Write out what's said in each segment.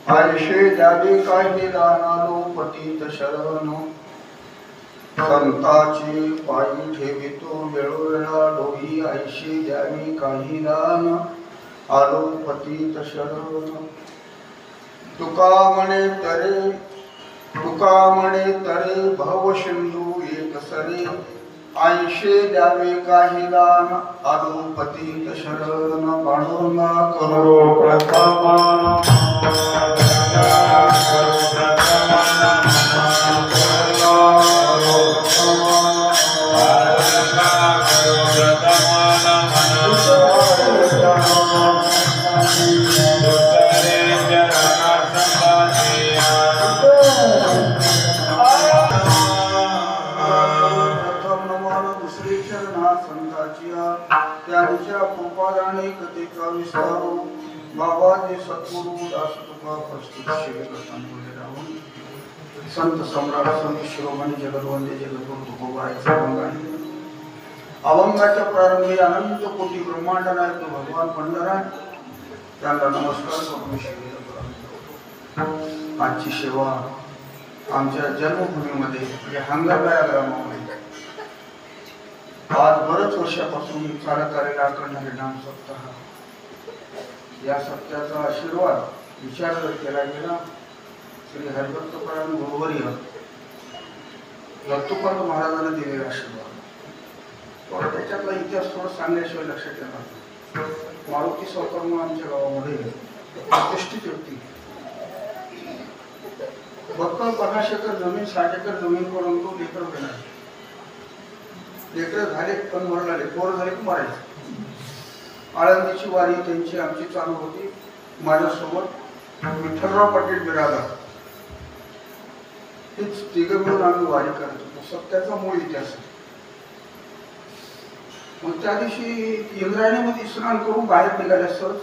आयुष्य द्यावे काही दानालो पतित शरण संताची पायी ठेवितो वेळोवेळा डोही आयुष्य द्यावे काही दान आलो पतित शरण तुका म्हणे तरे भव सिंधू एक सरे आयुष्य द्यावे काही दान आलो पतित शरण पांडुरंगा करो प्रथम त्यांच्या कृपादाने कथेचा विस्तार बाबाजी सद्गुरु दास तुका प्रस्तुत संत सम्राट संत शिरोमणी जगदवंदे जगद्गुरु तुकोबारायचे अभंगाने अभंगाच्या प्रारंभी अनंत कोटी ब्रह्मांड नायक भगवान पंढरा त्यांना नमस्कार करून आजची सेवा आमच्या जन्मभूमीमध्ये म्हणजे हंगाबाया ग्रामामध्ये आज बरेच वर्षापासून चालत आलेला अखंड हरिनाम सप्ताह या सप्ताहाचा आशीर्वाद विचार केला गेला श्री हरिभक्तपरायण गुरुवर्य दत्तोपंत महाराजांना दिलेला आशीर्वाद त्याच्यातला इतिहास थोडा सांगण्याशिवाय लक्षात येणार मारुती सावकार म्हणून आमच्या गावामध्ये प्रतिष्ठित व्यक्ती फक्त 50 एकर जमीन 60 एकर जमीन करून तो लेकर घेणार लेकर झाले पण मरणारे पोर झाले की मारायचे आळंदीची वारी त्यांची आमची चालू होती माझ्यासोबत विठ्ठलराव पाटील बिराला हेच तिघ मिळून आम्ही वारी करत होतो सत्याचा मूळ इतिहास मग त्या दिवशी इंद्रायणीमध्ये स्नान करून बाहेर निघाले सहज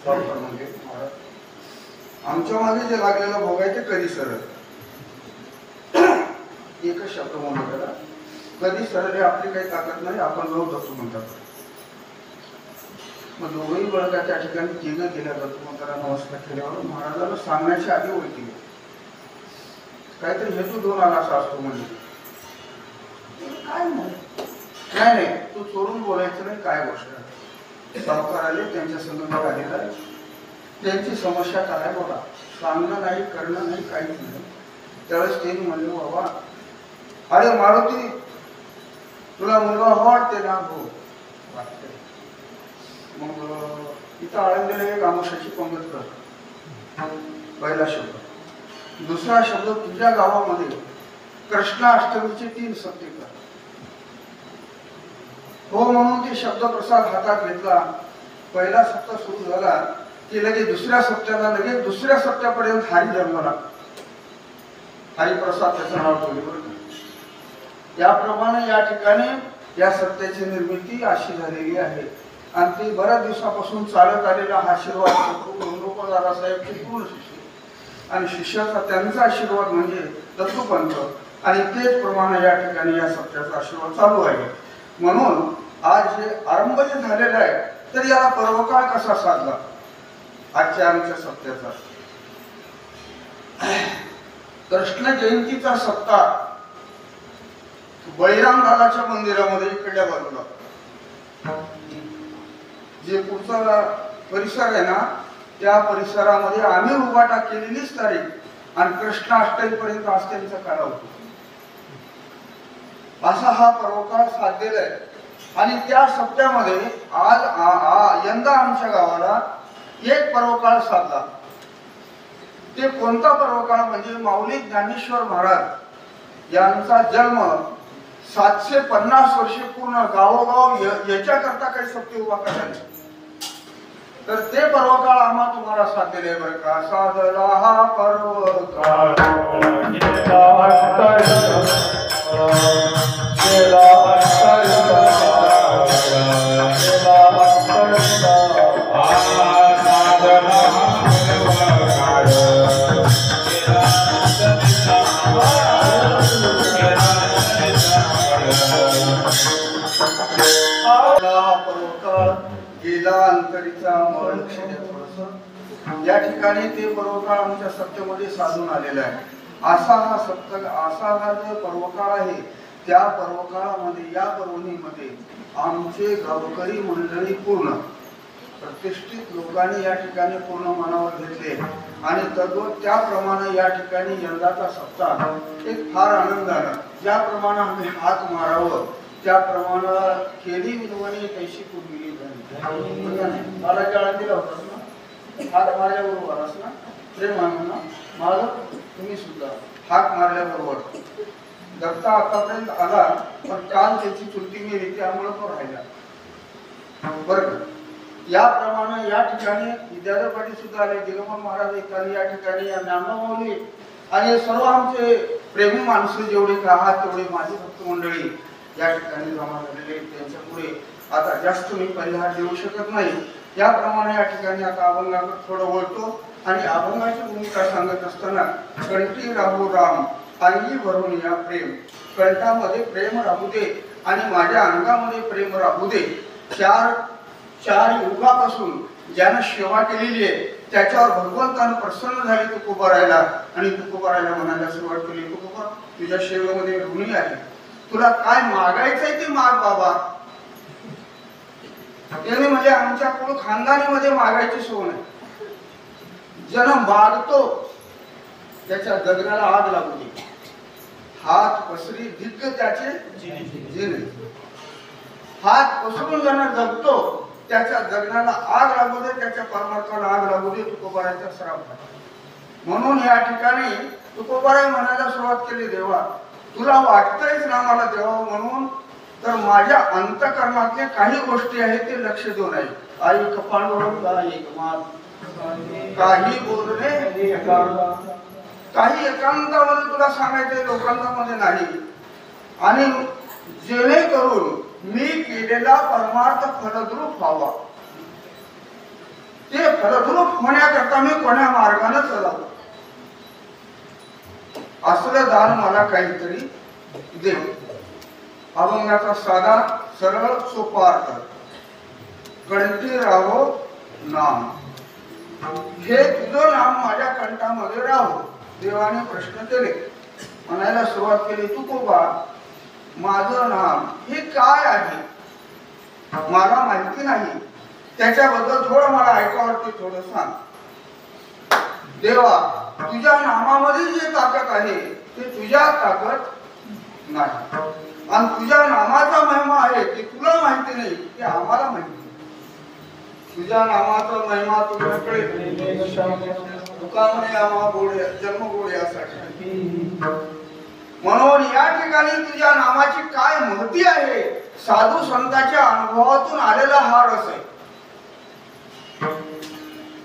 म्हणजे आमच्या मागे जे लागलेला भोग आहे ते कधी सरळ एकच शब्द म्हणून त्याला कधी सरळ आपली काही ताकद नाही आपण जाऊ जातो म्हणतात मग दोघंही बळगा त्या ठिकाणी तिघ गेल्या जातो मग त्याला नमस्कार केल्यावर महाराजांना सांगण्याची आधी ओळखी काहीतरी हेतू दोन आला असा असतो म्हणजे काय नाही तू चोरून बोलायचं नाही काय गोष्ट सावकार आले त्यांच्या संदर्भात आलेला त्यांची समस्या काय बोला सांगणं नाही करणं नाही काहीच नाही त्यावेळेस त्यांनी म्हणले बाबा अरे मारुती, तुला मुलगा वाटते ना? हो वाटते. मग इथं आळंदीला एक आमुषाची पंगत कर. पहिला शब्द. दुसरा शब्द, तुझ्या गावामध्ये कृष्णाष्टमीचे 3 सप्ते कर. हो म्हणून ते शब्द प्रसाद हातात घेतला. पहिला सप्ताह सुरू झाला की लगेच दुसऱ्या सप्त्याला, लगेच दुसऱ्या सप्त्यापर्यंत हरी जन्मला. हरिप्रसाद त्याचं नाव ठेवले. याप्रमाणे या ठिकाणी या सत्याची निर्मिती अशी झालेली आहे. आणि ती बऱ्याच दिवसापासून चालत आलेला हा आशीर्वाद गंगोपाल दादासाहेबचे पूर्ण शिष्य आणि शिष्याचा त्यांचा आशीर्वाद म्हणजे दत्तूपंत. आणि तेच प्रमाणे या ठिकाणी या सत्याचा आशीर्वाद चालू आहे. म्हणून आज हे आरंभ जे झालेला आहे, तर याला पर्वकाळ कसा साधला आजच्या आमच्या सप्त्याचा? कृष्ण जयंतीचा सप्ताह बळीराम दादाच्या मंदिरामध्ये इकडल्या बाजूला जे पुढचा परिसर आहे ना, त्या परिसरामध्ये आम्ही उभाटा केलेलीच तारीख आणि कृष्णाष्टमी पर्यंत आज त्यांचा काळ होतो. असा हा पर्वकाळ साधलेला आहे. आणि त्या सप्त्यामध्ये आज यंदा आमच्या गावाला एक पर्वकाळ साधला. ते कोणता पर्वकाळ म्हणजे माऊली ज्ञानेश्वर महाराज यांचा जन्म 750 वर्षे पूर्ण गावोगाव याच्याकरता काही सप्ते उभा करण्यात. तर ते पर्वकाळ आम्हा तुम्हाला साधलेले आहे बरं का. साधला हा पर्वकाळ गेला अंतरीचा मळ या ठिकाणी ते पर्वकाळ आमच्या सत्तेमध्ये साधून आलेला आहे. असा हा जो पर्वकाळ आहे, त्या पर्वकाळामध्ये या पर्वणीमध्ये आमचे गावकरी मंडळी पूर्ण प्रतिष्ठित लोकांनी या ठिकाणी पूर्ण मनावर घेतले. आणि तद्वत त्याप्रमाणे या ठिकाणी यंदाचा सप्ताह एक फार आनंदानं ज्याप्रमाणे आम्ही हात मारावं त्याप्रमाणे केली विनवणी तैशी पूर्वी झाली. मला काळा दिला होतास ना, हात मारल्याबरोबर आलास ना, प्रेमानं ना माझं तुम्ही सुद्धा हात मारल्याबरोबर. दत्ता आतापर्यंत आला पण काल त्याची चुलती गेली त्यामुळे तो राहिला बरं. याप्रमाणे या ठिकाणी विद्याधर पाटील सुद्धा आले, दिगंबर महाराज इत्यादी या ठिकाणी ज्ञानमाऊली आणि सर्व आमचे प्रेमी माणसं जेवढे का आहात तेवढे माझे भक्त मंडळी या ठिकाणी जमा झालेले. त्यांच्यामुळे आता जास्त मी परिहार देऊ शकत नाही. याप्रमाणे या ठिकाणी आता अभंगाकडे थोडं बोलतो. आणि अभंगाची भूमिका सांगत असताना कंठी राहू राम अंगी भरून या प्रेम, कंठामध्ये प्रेम राहू दे आणि माझ्या अंगामध्ये प्रेम राहू दे. चार युगापासून ज्यानं सेवा केलेली आहे त्याच्यावर भगवंतानं प्रसन्न झाले तुकोबारायला. आणि तुकोबारायला म्हणायला सुरुवात केली, तुकोबा तुझ्या सेवेमध्ये ऋणी आहे, तुला काय मागायचंय ते माग बाबा. त्याने म्हणजे आमच्या कुळ खानदानीमध्ये मागायची सोय नाही. जन मागतो त्याच्या जगण्याला आग लागू दे, हात पसरी दिग्ग त्याचे जिने. हात पसरून जण जगतो त्याच्या जगण्याला आग लागू दे, त्याच्या परमार्थाला आग लागू दे. तुकोबारायचा सराव. म्हणून या ठिकाणी तुकोबाराय म्हणायला सुरुवात केली, देवा तुला वाटतंयच ना मला देवा म्हणून, तर माझ्या अंतकरणातले काही गोष्टी आहेत ते लक्ष देऊ नये. आई कपाळवर एक मात, काही बोलणे काही एकांतामध्ये तुला सांगायचंय, लोकांमध्ये नाही. आणि जेणेकरून मी केलेला परमार्थ फलद्रूप व्हावा. ते फलद्रूप होण्याकरता मी कोण्या मार्गाने चालावं असलं दान मला काहीतरी दे. अभंगाचा साधा सरळ सोपा अर्थ, कंठी राहो नाम, हे तुझं नाम माझ्या कंठामध्ये राहो. देवाने प्रश्न केले, म्हणायला सुरुवात केली, तुकोबा माझं नाम हे काय आहे मला माहिती नाही, त्याच्याबद्दल थोडं मला ऐकावं थोडं सांग. देवा तुझ्या नामामध्ये जे ताकद आहे ते तुझ्या ताकद नाही. आणि तुझ्या नामाचा महिमा आहे ते तुला माहिती नाही, ते आम्हाला माहिती. तुझ्या नामाचा महिमा तुझ्याकडे तुका म्हणे आम्हा गोडे जन्म गोड्यासाठी. म्हणून या ठिकाणी तुझ्या नामाची काय महती आहे, साधू संतांच्या अनुभवातून आलेला हा रस आहे.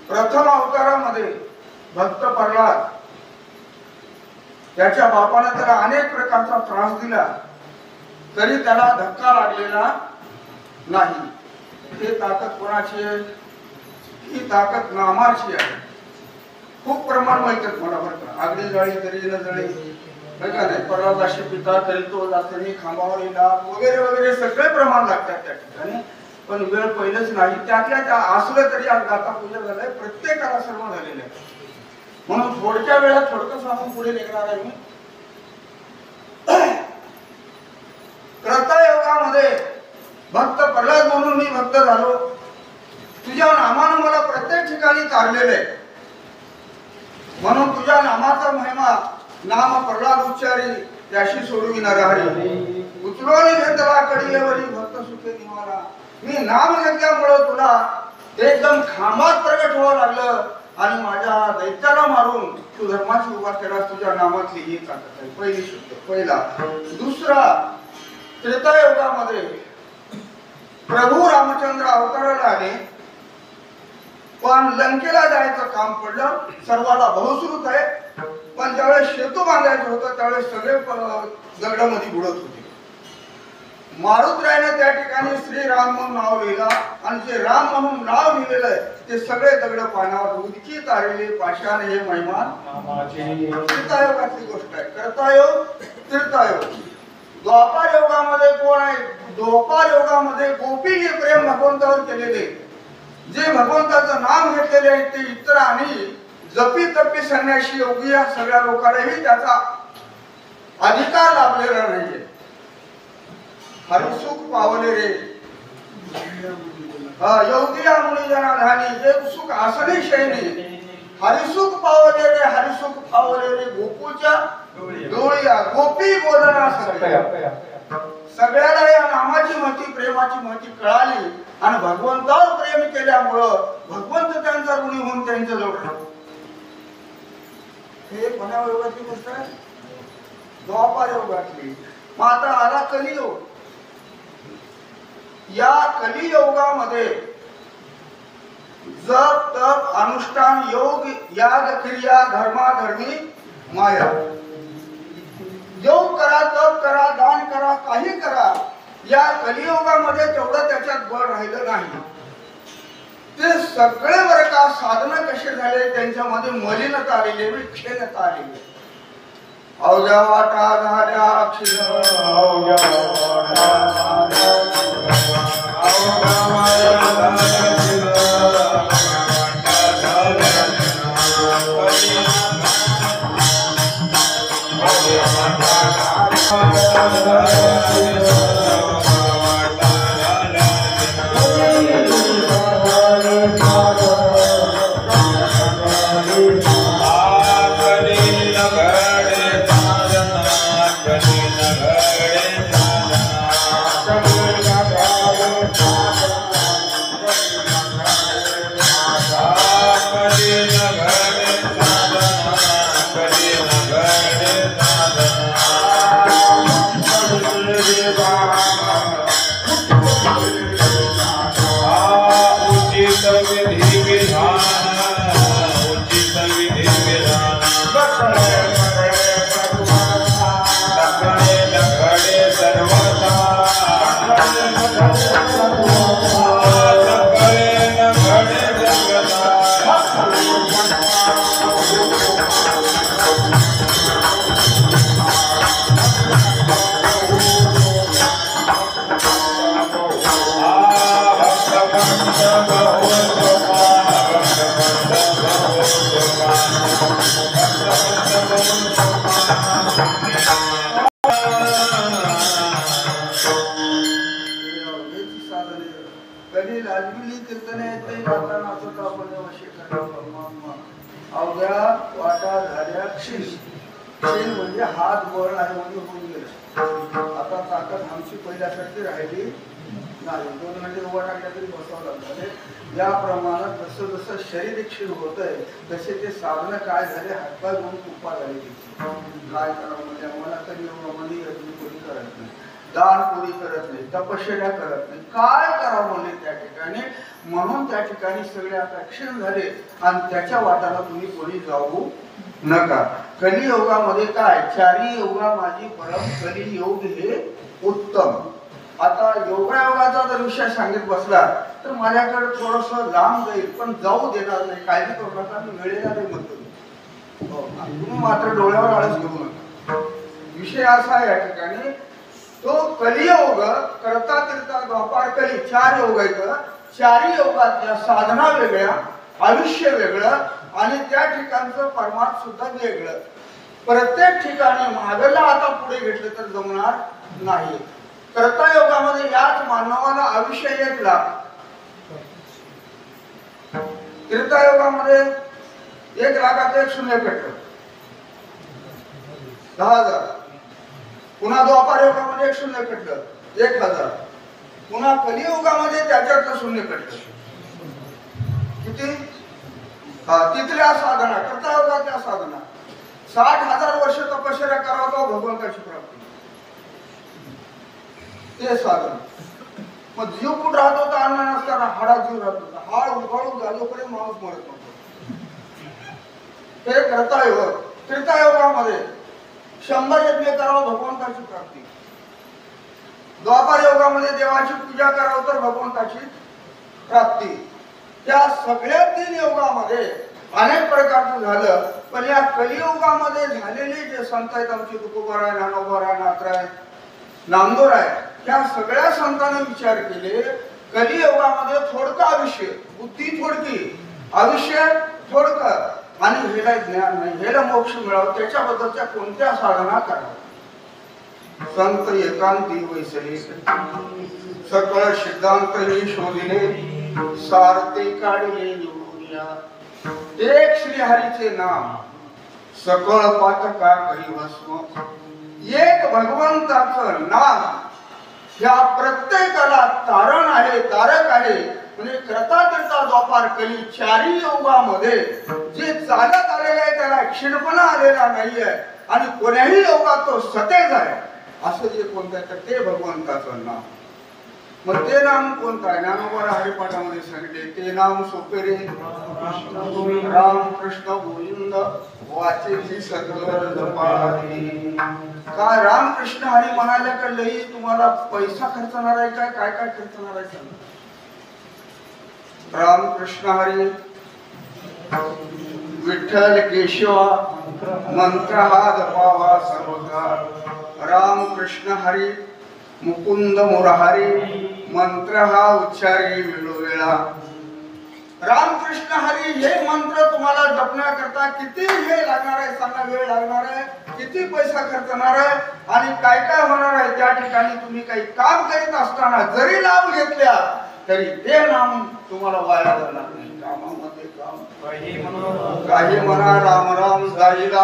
प्रथम अवतारामध्ये भक्त प्रल्हाद, त्याच्या बापाने त्याला अनेक प्रकारचा त्रास दिला तरी त्याला धक्का लागलेला नाही. हे ताकद कोणाची आहे? ही ताकद नामाची आहे. खूप प्रमाण माहित मला बरं का. अगदी जळी तरी न जळी नाही, प्रल्हादाशी पिता तरी तो जातनी खांबावर येला वगैरे वगैरे सगळे प्रमाण लागतात त्या ठिकाणी. पण वेळ पहिलेच नाही. त्यातल्या त्या असलं तरी आज गाथा पूजा झालंय, प्रत्येकाला सर्व झालेलं आहे. म्हणून थोडक्या वेळात थोडकं सांगून पुढे निघणार आहे मी. त्रतायुगामध्ये भक्त प्रल्हाद म्हणून मी भक्त झालो. तुझ्या नामानं मला प्रत्येक ठिकाणी तारलेलं आहे. म्हणून तुझ्या नामाचा महिमा नाम प्रल्हाद उच्चारी त्याशी सोडवी नरहरी. उचलून घेतला कडीवरी भक्त सुखे निवाला. मी नाम घेतल्यामुळं तुला एकदम खांबात प्रगट व्हावं लागलं आणि माझ्या दैत्याला मारून तू धर्माची उभा केला. तुझ्या नामातली ही ताकद आहे. पहिली शब्द पहिला. दुसरा, त्रेतायुगामध्ये प्रभू रामचंद्र अवताराला आले, पण लंकेला जायचं काम पडलं. सर्वाला बहुश्रुत आहे, पण ज्यावेळेस सेतू बांधायचं होतं त्यावेळेस सगळे दगडामध्ये बुडत होते. मारुतरायाने त्या ठिकाणी श्रीराम म्हणून नाव लिहिलं आणि जे राम म्हणून नाव लिहिलेलं आहे ते सगळे दगड पाण्यावर उदकी तारलेले पाषाण. हे महिमा त्रेतायुगातली गोष्ट आहे. कर्तायोग, त्रेतायोग. द्वापार योगामध्ये कोण आहे? द्वापार योगामध्ये गोपीने प्रेम भगवंतावर केलेले, जे भगवंताचं नाम घेतलेले आहेत ते इतर आणि जपी तपी संन्यासी योगी या सगळ्या लोकांनाही त्याचा अधिकार लाभलेला नाहीये. हरिसुख पावले रे योगिया मुनिजना धानी, जे सुख असणे शैनी. हरिसुख पावले रे, हरिसुख पावले रे गोकुळच्या डोळ्या. गोपी बोलना सगळ्याला या नामाची महती, प्रेमाची महती कळाली आणि भगवंतावर प्रेम केल्यामुळं भगवंत त्यांचा ऋणी होऊन त्यांच्या जवळ राहतो. हे कोण्या योगाची गोष्ट आहे? द्वापार योगातली. मग आता आला कलियोग. या कलियोगामध्ये जप तप अनुष्ठान योग याग क्रिया धर्माधर्मी माया. योग करा, तप करा, दान करा, काही करा. या कलियुगामध्ये तेवढं त्याच्यात बळ राहिलं नाही. ते सगळे बरं का साधन कसे झाले, त्यांच्यामध्ये मलिनता आलेली, विक्षेणता आलेली. अवघ्या वाटा झाल्या अक्षर, अवघ्या वाटा झाल्या अवघ्या वाटा झाल्या क्षीण. क्षीण म्हणजे हात वळण आहे म्हणजे होऊन गेलं. आमची पहिल्यासारखी राहिली नाही. 2 घंटे उभा टाकल्या तरी बसावं लागलं. या प्रमाणात जसं जसं शरीर क्षीण होत आहे तसे ते साधनं काय झाले, हातपाय म्हणून कुपा झाले. काय करावं म्हणजे आम्हाला तरी एवढं यज्ञ कोणी करत नाही, दान कोणी करत नाही, तपश्चर्या करत नाही. काय करावं म्हणजे त्या ठिकाणी. म्हणून त्या ठिकाणी सगळे आता क्षीण झाले आणि त्याच्या वाटाला तुम्ही कोणी जाऊ नका. कलियुगामध्ये काय, चारी योगा माझी परम, कलियोग हे उत्तम. आता योगायोगाचा जर विषय सांगित बसला तर माझ्याकडे थोडस लांब जाईल, पण जाऊ देणार नाही. काळजी करू नका, मी वेळेला नाही म्हणतो. तुम्ही मात्र डोळ्यावर आळस घेऊ नका. विषय असा आहे या ठिकाणी, तो कलियोग करता करता द्वापार कली 4 योग आहेत. 4 योगातल्या साधना वेगळ्या, आयुष्य वेगळं आणि त्या ठिकाणचं परमार्थ सुद्धा वेगळं. प्रत्येक ठिकाणी मागला आता पुढे घेतलं तर जमणार नाही. करता योगामध्ये याच मानवाला आयुष्य 1 लाख, तीर्थयोगामध्ये 1 लाखात 1 शून्य पेटलं 10,000. पुन्हा द्वापार योगामध्ये 1 शून्य पेटलं 1,000. पुन्हा कलियुगामध्ये त्याच्यातलं शून्य पेटलं किती. तिथल्या साधना, करता योगातल्या साधना 60,000 वर्ष तपश्चर्या करावं भगवंताची प्राप्ती, ते साधन. मग जीव कुठं राहत होता, अन्न नसताना हाडा जीव राहत होता. हाड उघडून झालोपर्यंत माणूस मरत नव्हतो. हे करता योग. त्रेतायोगामध्ये 100 यज्ञ करावं भगवंताची प्राप्ती. द्वापार योगामध्ये देवाची पूजा करावं तर भगवंताची प्राप्ती. त्या सगळ्या 3 योगामध्ये अनेक प्रकारचं झालं. पण या कलियुगामध्ये झालेले जे संत आहेत, आमचे तुकोबाराय, ज्ञानोबाराय, नाथराय, नामदेवराय, त्या सगळ्या संतांनी विचार केले, कलियुगामध्ये थोडकं आयुष्य, बुद्धी थोडकी, आयुष्य थोडकं आणि हेला ज्ञान नाही, हेला मोक्ष मिळावं, त्याच्याबद्दलच्या कोणत्या साधना कराव्या. संत एकांती वैसले सकळ सिद्धांत हे शोधिले, सारते काढले निवडूया. एक श्रीहरीचे नाम सकळ पातका करी भस्म. एक भगवंताचं नाम ह्या प्रत्येकाला तारण आहे, तारक आहे. म्हणजे करता करता द्वापार कली 4 योगामध्ये जे चालत आलेले आहे त्याला क्षीणपणा आलेला नाहीये आणि कोण्याही योगात तो सतेज आहे. असं जे कोणतं आहे तर ते भगवंताचं नाम. मग ते नाम कोणतं आहे, ज्ञानोबा हरिपाठामध्ये सांगितले, ते नाम सोपे रे राम कृष्ण गोविंद वाचेची सद्गुर जपारी. काय रामकृष्ण हरी म्हणाल्या का लई तुम्हाला पैसा खर्चणार आहे काय, काय काय खर्चणार आहे सांगा. रामकृष्ण हरी विठ्ठल केशवा मंत्र हा जपावा सर्वकाळ. रामकृष्ण हरी मुकुंद मुरारी मंत्र हा उच्चारी वेळोवेळा. रामकृष्ण हरी हे मंत्र तुम्हाला जपण्याकरता किती वेळ लागणार आहे सांगा, वेळ लागणार आहे, किती पैसा खर्चणार आहे आणि काय काय होणार आहे. त्या ठिकाणी तुम्ही काही काम करीत असताना जरी लाभ घेतल्या तरी ते नाम तुम्हाला वाया जाणार नाही. कामामध्ये काम काही म्हणा राम राम जाईला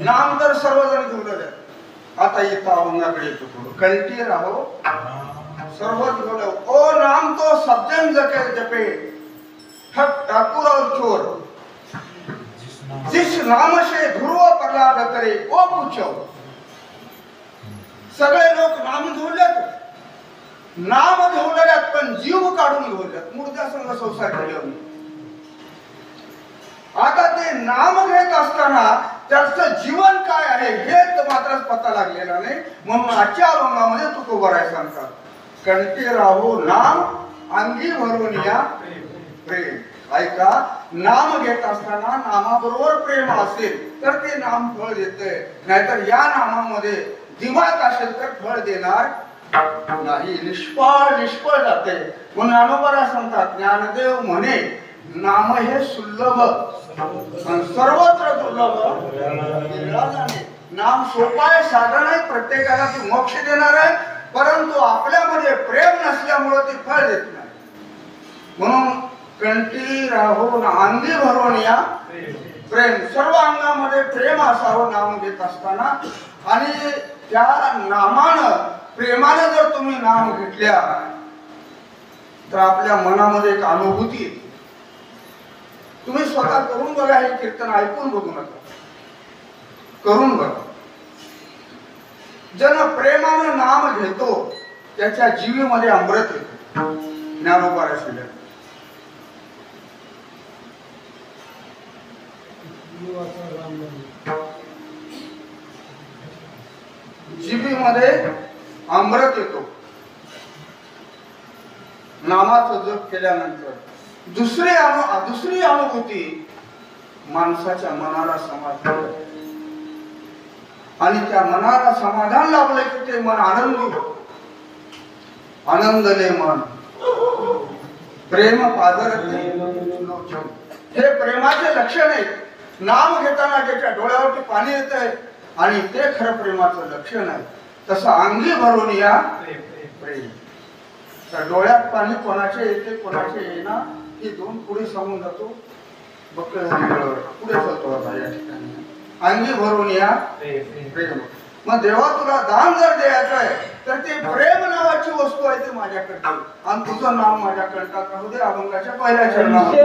नाम तर सर्वजण घेऊन. आता येता अवंगाकडे येतो थोडं कंटी राहो सर्व बोलो. ओ नाम तो सज्जन जके जपे ठक ठाकुर और चोर, जिस नाम से ध्रुव प्रहलाद करे ओ पूछो. सगळे लोक नाम घेऊल्यात, नाम घेऊल्यात पण जीव काढून घेऊल्यात, मूर्त्या संग संसार केल्यावर. आता ते नाम घेत असताना त्याचं जीवन काय आहे हे मात्र पता लागलेला नाही. म्हणून आजच्या अभंगामध्ये तुकोबाराय सांगतात, कंठी राहो नाम अंगी भरून या प्रेम. ऐका, नाम घेत असताना नामाबरोबर प्रेम असेल तर ते नाम फळ देते, नाहीतर या नामामध्ये दिमाग असेल तर फळ देणार नाही, निष्फळ जाते. म्हणून ज्ञानोबा सांगतात, ज्ञानदेव म्हणे नाम हे सुलभ सर्वत्र दुर्लभ. नाम सोपा आहे, साधन आहे, प्रत्येकाला ते मोक्ष देणार आहे, परंतु आपल्यामध्ये प्रेम नसल्यामुळे ते फळ देत नाही. म्हणून कंठी राहून अंगी भरून या प्रेम. सर्व अंगामध्ये प्रेम असावं नाम घेत असताना. आणि त्या नामानं प्रेमानं जर तुम्ही नाम घेतल्या तर आपल्या मनामध्ये एक अनुभूती येते. तुम्ही स्वतः करून बघा, हे कीर्तन ऐकून बघू नका, करून बघा. जन प्रेमानं नाम घेतो त्याच्या जीवीमध्ये अमृत येतो. ज्ञानोबा राशिले जीवीमध्ये अमृत येतो. नामाचं जप केल्यानंतर दुसरी अनुभूती माणसाच्या मनाला समाधान, आणि त्या मनाला समाधान लाभलं की ते मन आनंदी होतं. आनंदले मन प्रेम पाजरते. हे प्रेमाचे लक्षण आहे. नाम घेताना ज्याच्या डोळ्यावरती पाणी येत आहे आणि ते खरं प्रेमाचं लक्षण आहे. तसं अंगी भरून या प्रेम. तर डोळ्यात पाणी कोणाचे येते कोणाचे येणार हे दोन पुढे सांगून जातो. बक्कळ पुढे जातो आता या ठिकाणी. अंगी भरून या प्रेम. मग देवा तुला दान जर द्यायचं आहे तर ते प्रेम नावाची वस्तू आहे ते माझ्याकडे, आणि तुझं नाव माझ्या कंठात राहू दे. अभंगाच्या पहिल्या चरणावर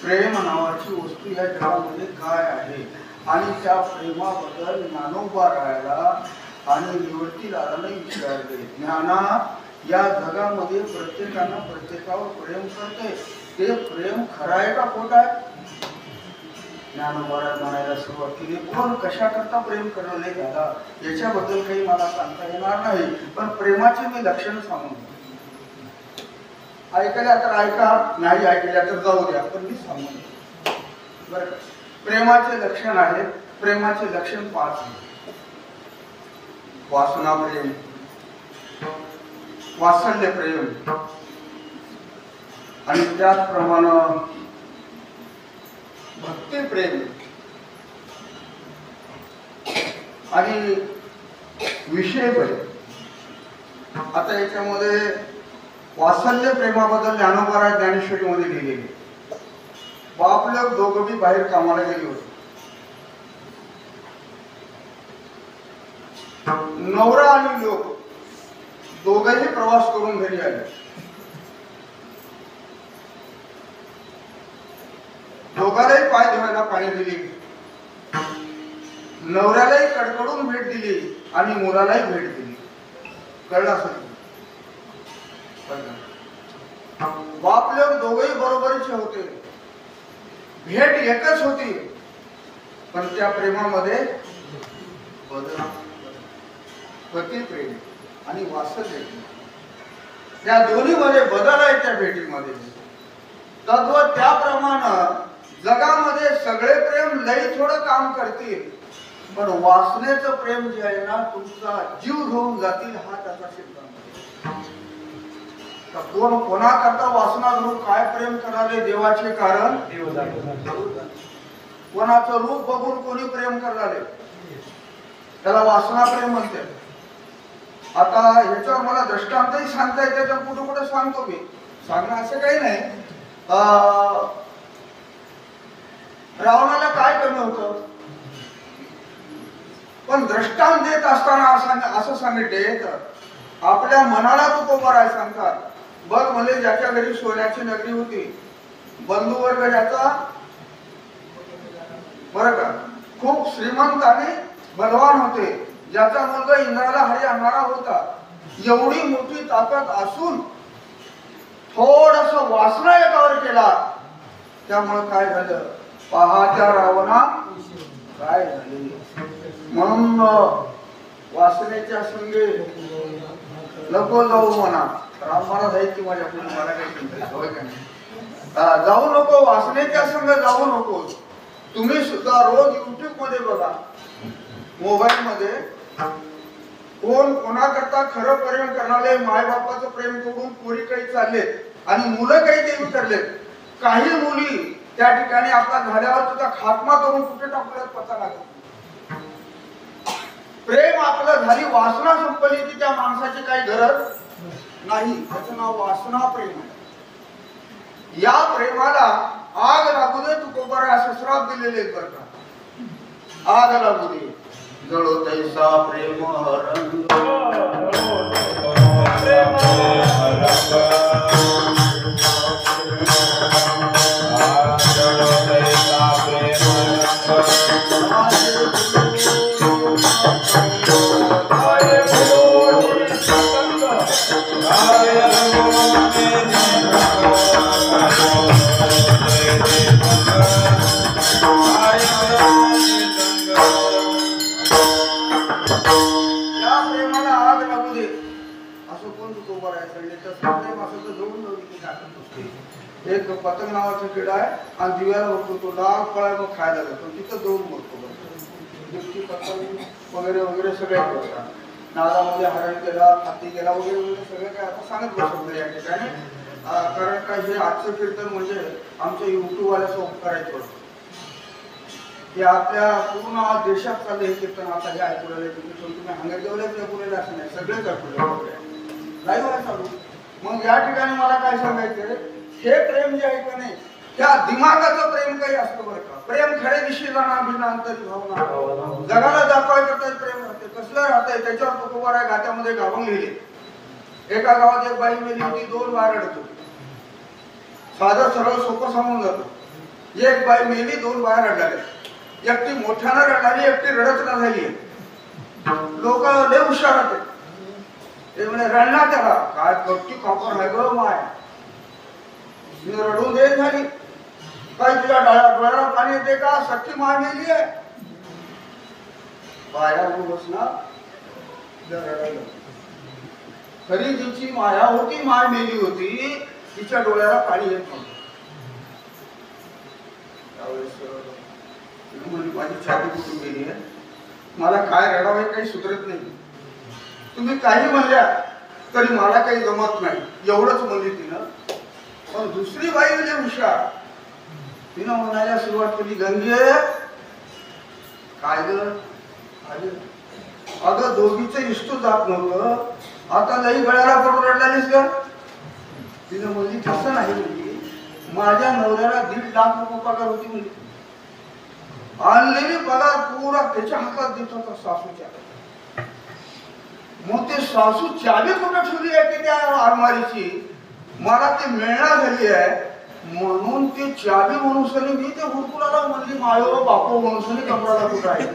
प्रेम नावाची वस्तू या जगामध्ये काय आहे, आणि त्या प्रेमाबद्दल ज्ञानोबा राहायला आणि निवृत्तीलालाने विचारले. ज्ञाना या जगामध्ये प्रत्येकानं प्रत्येकावर प्रेम करते, ते प्रेम खरं आहे का खोटं आहे? ज्ञानोबा म्हणायला सुरुवात केली, कोण कशा करता प्रेम करले दादा याच्याबद्दल काही मला सांगता येणार नाही, पण प्रेमाचे मी लक्षण सांगून ऐकल्या तर ऐका, नाही ऐकल्या तर जाऊ द्या, पण मी सांगून बरं. प्रेमाचे लक्षण आहे. प्रेमाचे लक्षण 5. वासना प्रेम, वात्सल्य प्रेम, आणि त्याचप्रमाणे भक्ती प्रेम आणि विषय प्रेम. आता याच्यामध्ये वात्सल्य प्रेमाबद्दल ज्ञानोबा ज्ञानेश्वरी मध्ये लिहिलेले. बाप लोक दोघं बी बाहेर कामाला गेले होते. नवरा आणि लोक दोघंही प्रवास करून घरी आले. दोघांनाही पाय धुवायला पाणी दिले, नवऱ्यालाही कडकडून भेट दिली आणि मुलालाही भेट दिली. कळलं असेल. बाप लोक दोघेही बरोबरीचे होते, भेट एकच होती, पण त्या प्रेमामध्ये बदल, पती प्रेम आणि वात्सल्य. या दोन्हीमध्ये बदल आहे त्या भेटीमध्ये. तत्व त्याप्रमाणे जगामध्ये सगळे प्रेम लई थोडं काम करतील, पण वासनेचं प्रेम जे आहे ना तुमचा जीव घेऊन जातील हा त्याचा सिद्धांत. कोण कोणाकरता वासना घेऊन काय प्रेम कराले देवाचे कारण कोणाचं रूप बघून कोणी प्रेम कराले त्याला वासना प्रेम म्हणते. आता ह्याच्यावर मला दृष्टांतही सांगता येते तर कुठं कुठं सांगतो मी, सांगणं असं काही नाही. रावणाला काय कमी होतं, पण दृष्टांत देत असताना असं सांगितले तर आपल्या मनाला तू कोपर आहे सांगतात. बघ म्हणजे ज्याच्या घरी सोन्याची नगरी होती, बंधू वर्ग ज्याचा बरं का खूप श्रीमंत आणि बलवान होते, ज्याचा मुलगा इंद्राला हरी आणणारा होता, एवढी मोठी ताकद असून थोडस वासना एकावर केला, त्यामुळे काय झालं पहात्या रावणा काय झाले. म्हणून वासनेच्या संगे नको जाऊ म्हणा. रामाला जायची माझ्या पुढे मला काही जाऊ नको, वासनेच्या संग जाऊ नको. तुम्ही सुद्धा रोज युट्यूब मध्ये बघा, मोबाईल मध्ये कोण कोणाकरता खरं प्रेम करणारे, माय बापाचं प्रेम तोडून पोरी काही चालले आणि मुलं काही देवी करलेत. काही मुली त्या ठिकाणी आपला झाल्यावर तुझा खात्मा करून कुठे टाकल्यात पता लागत. प्रेम आपलं झाली, वासना संपली की त्या माणसाची काही गरज नाही. त्याचं नाव वासना प्रेम आहे. या प्रेमाला आग लागू दे तू कोबर असं श्राप दिलेले बरं का. आग लागू दे जळो तैसा प्रेम रंग एक पतंग नावाचा किडा आहे आणि दिव्याला होतो तो लाल फळ मग खायला जातो तिथं दोन मरतो. पतंग वगैरे वगैरे सगळे करतात. नादामध्ये हरण केला, हाती गेला वगैरे वगैरे सगळे काय आता सांगत बसतो या ठिकाणी. कारण काय हे आजचं कीर्तन म्हणजे आमच्या युट्यूब वाल्याचा उपकार आहे थोडं. हे आपल्या पूर्ण देशात चाललं हे कीर्तन. आता हे ऐकू राहिले तुम्ही हंगरदेवलाच ऐकू राहिले असं नाही, सगळेच ऐकू राहिले लाईव्ह आहे चालू. मग या ठिकाणी मला काय सांगायचं, हे प्रेम जे आहे का नाही त्या दिमागाचं प्रेम काही असतं बरं का. प्रेम खरे दिशी जाणार बिना अंतरी भावना जगाला दाखवाय करता प्रेम राहते. कसलं राहतंय त्याच्यावर तुकोबार आहे गात्यामध्ये गाभण लिहिले. एका गावात एक बाई मेली होती, दोन बाहेर रडत होती. साधं सरळ सोपं सांगून जातो. एक बाई मेली, दोन बाहेर रडले. एकटी मोठ्यानं रडणारी, एकटी रडत ना झाली. लोक लय हुशार होते, ते म्हणे रडला त्याला काय कपटी कापड आहे ग माय, रडून दे झाली काय तुझ्या डोळ्याला पाणी येते का, सख्खी माय मेली आहे. बाया बसना खरी जिची माया होती, माय मेली होती, तिच्या डोळ्याला पाणी येत नव्हतं. माझी छाती कुठून गेली आहे, मला काय रडावं काही सुधरत नाही. तुम्ही काही म्हणल्या तरी मला काही जमत नाही एवढंच म्हणली तिनं. पण दुसरी बाई म्हणजे हुशार, तिनं म्हणायला सुरुवात केली, गंगे काय ग अगं दोघीचं इष्टू जात नव्हतं, आता लई गळ्याला पडून रडलालीस ग. तिनं म्हणली तसं नाही म्हणली, माझ्या नवऱ्याला 1.5 लाख रुपये पगार होती म्हणली. आणलेली पगार पुरा त्याच्या हातात देत होता सासूच्या. मग ते सासू चावी कुठं ठेवली आहे की त्या आरमारीची, मला ते मिळणार झाली आहे म्हणून ती चावी म्हणून मी ते हुडकुलाला म्हणली मायो बापू म्हणून कमराला कुठं आहे.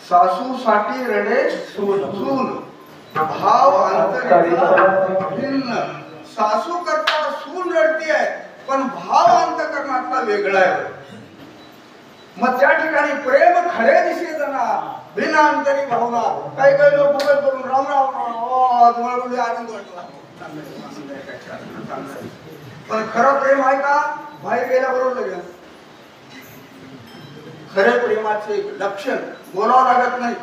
सासू साठी रडे सून भाव भिन्न. सासू करता सून रडती आहे पण भाव अंतकरणातला वेगळा आहे. मग त्या ठिकाणी प्रेम खरे दिसे जना बिना अंतरी भावना. काही काही लोक मोबाईल करून राम राम तुम्हाला म्हणजे आनंद वाटला. पण खरं प्रेम आहे का? बाहेर गेल्याबरोबर लगेच खरे प्रेमाचे लक्षण बोलावं लागत नाही,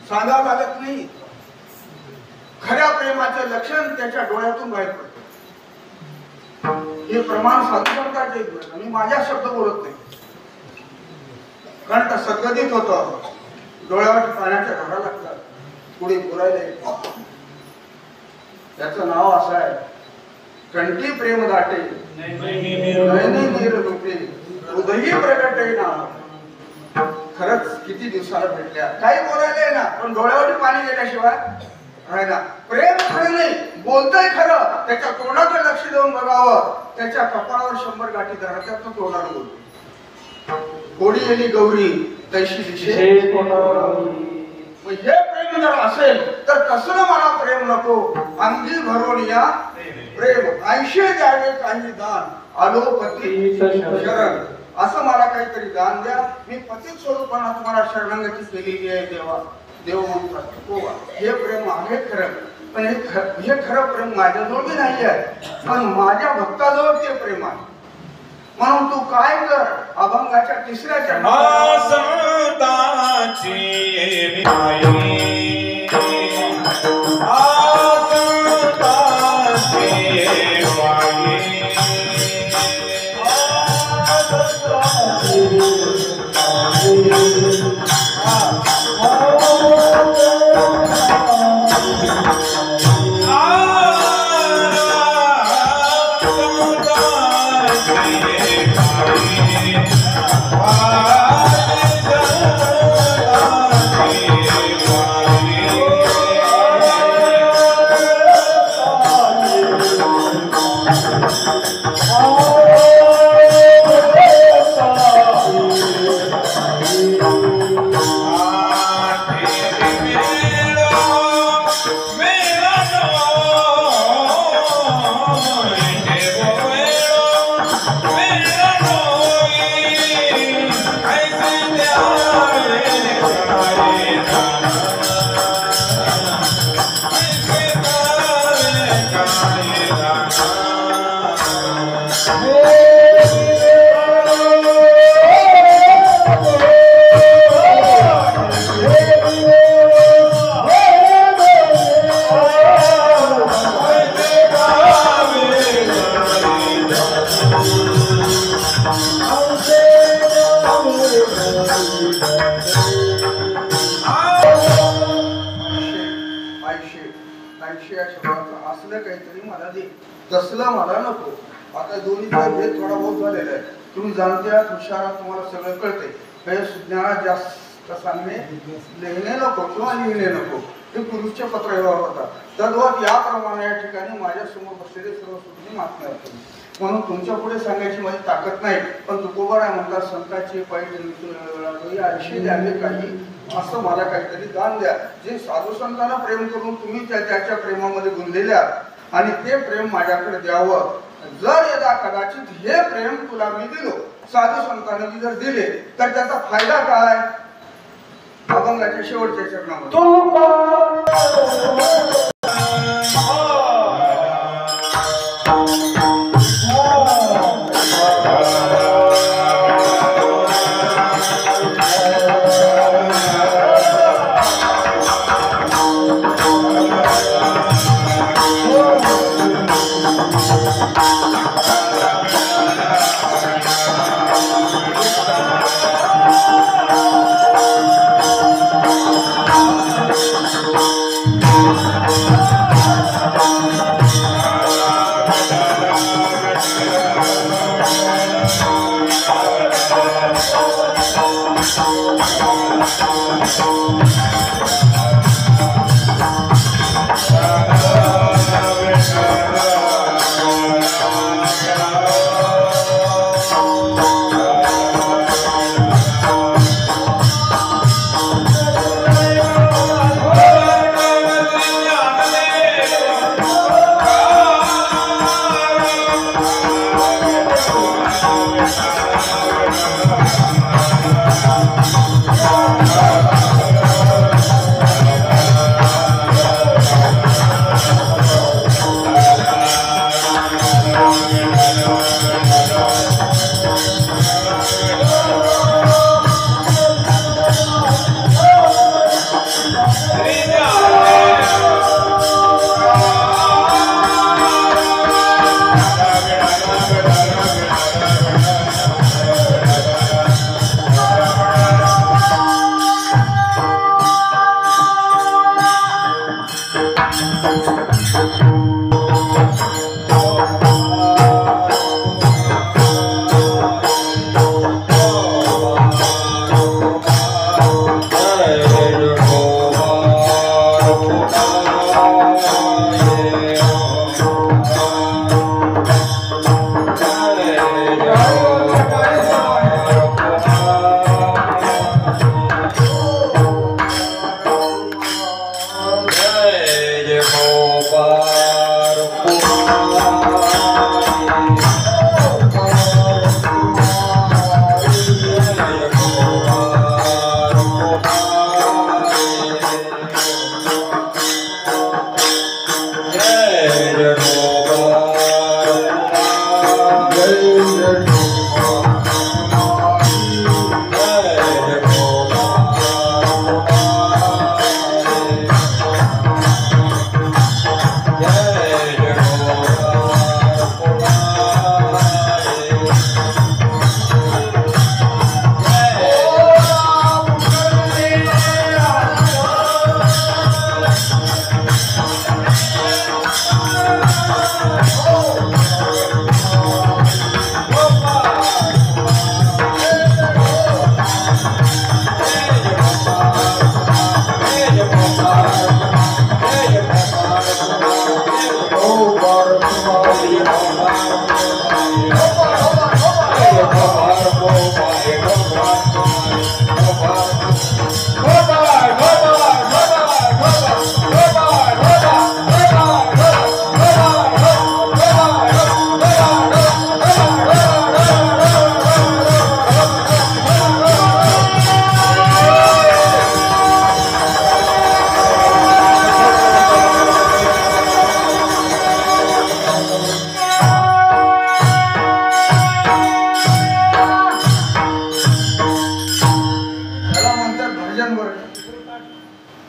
सांगावं लागत नाही. खऱ्या प्रेमाचे लक्षण त्याच्या डोळ्यातून बाहेर पडते. हे प्रमाण साधूसंतांचे मी माझ्या शब्द बोलत नाही, कारण सद्गदित होत डोळ्यावर पाण्याच्या धारा लागतात, पुढे बोलायला. त्याचं नाव असं आहे कंठी प्रेम दाटे नयनी नीर लोटे हृदयी प्रगटे ना. खरंच किती दिवसाला भेटल्या, काही बोलायला ना, पण डोळ्यावर पाणी गेल्याशिवाय राहिला. प्रेम खरं नाही, बोलतय खरं, त्याच्या तोंडाकडे लक्ष देऊन बघावं. त्याच्या कपाळावर 100 गाठी धरा, त्यातून तोंडाला बोलतो. गोडी येली गौरी तैशी दिशे. हे प्रेम जर असेल तर कसलं मला प्रेम नको. अंगी भरून या प्रेम 80 द्यावे काही दान आलो पती शरण. असं मला काहीतरी दान द्या, मी पतित स्वरूपाने तुम्हाला शरणागती केलेली आहे देवा. देव म्हणतात हे प्रेम आहे खरं, पण हे खरं प्रेम माझ्याजवळ बी नाही आहे, पण माझ्या भक्ताजवळ ते प्रेम आहे. म्हणून तू काय कर, अभंगाच्या 3ऱ्या असलं काहीतरी मला दे, तसलं मला नको. आता दोन्हीचा भेद थोडा बहुत झालेला आहे. तुम्ही जाणते आहात, हुशार आहात, तुम्हाला सगळं कळते. हे ज्ञानात जास्त सांगणे लिहिणे नको किंवा लिहिणे नको, हे पुरुषचे पत्र व्यवहार होता. तद्वत याप्रमाणे या ठिकाणी माझ्या समोर बसलेले सर्व सुद्धा मागणार तुम्ही. म्हणून तुमच्या पुढे सांगायची माझी ताकद नाही, पण तुकोबा आहे म्हणतात संतांची पायी आयुष्य द्यावे काही, असं मला काहीतरी दान द्या. जे साधू संतांना प्रेम करून तुम्ही त्याच्या प्रेमामध्ये गुंतलेल्या आणि ते प्रेम माझ्याकडे द्यावं. जर यदा कदाचित हे प्रेम तुला मी दिलो, साधू संतांनी जर दिले, तर त्याचा फायदा काय? अभंगाच्या शेवटच्या चरणामध्ये